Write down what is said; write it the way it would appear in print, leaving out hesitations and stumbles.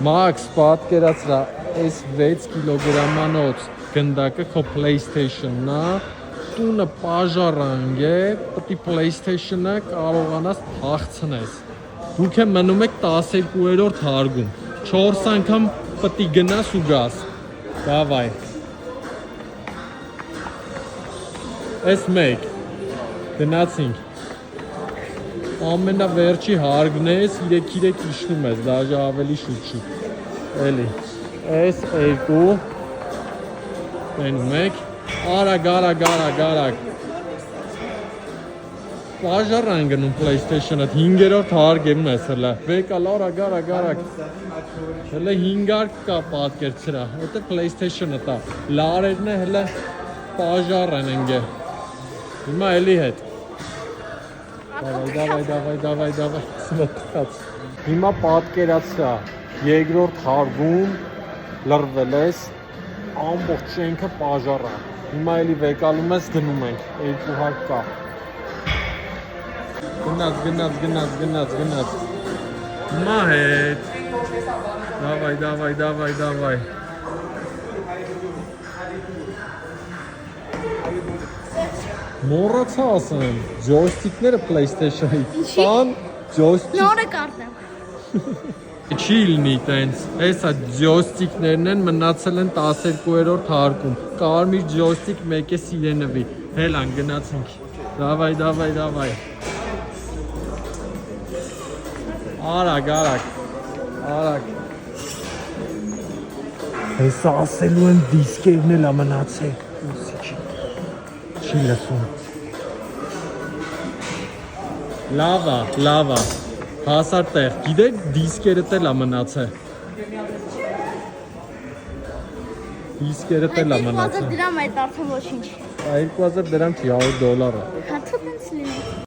Max, պատկերացրա, այս 6 կիլոգրամանոց գնդակը քո PlayStation-ն է, տունը պաժառանգ է, պետք է PlayStation-ը կարողանաս հաղցնես։ Դուք է մնում եք 12-րդ հարգում, 4 անգամ պետք է գնաս ու գաս։ Davai։ Այս մեկ, գնացինք։ Ամենավերջի հարգն ես, 3 իշնում ես, դաժե ավելի շուտ։ Էլի, այս 2, տենում եք, արագ։ Պաժառան գնում PlayStation-ըդ, 5-րդ հարգեմ ես հլը, վեկալ արագ։ Հլը 5 հարկ կա պատկերցրա, ոտ է PlayStation-ը տա, լարերն է հլը պաժառան ընգե, հիմա էլի հետ։ Davai, սմտկաց։ Հիմա պատկերացրա, 2-րդ հարգում լրվել ես, ամբողջ շենքը պաժառա։ Հիմա էլի վեկալում ես գնում ենք, 2 հարկ կա։ Գնաց։ Հիմա հետ։ Davai։ Մոռացա ասեմ, ջոյստիկները PlayStation-ի տան ջոյստիկ։ Նորը կարտեմ։ Չի լինի տենց, էսա ջոյստիկներն են մնացել են 12-րդ հարկում, կարմիր ջոյստիկ մեկ է սիրենվի, հելան գնացինք, davai, արագ, հեսա ասելու են դիսկերն էլ ամնացել, չի լսում, լավա, հասար տեղ, գիտեք դիսկերըտ էլ ամնացել, դիսկերըտ էլ ամնացել, 2000 դրամ այդ արդեն ոչինչ։ 2000 դրամ չի, $100 է։ Հա թո տենց լինի։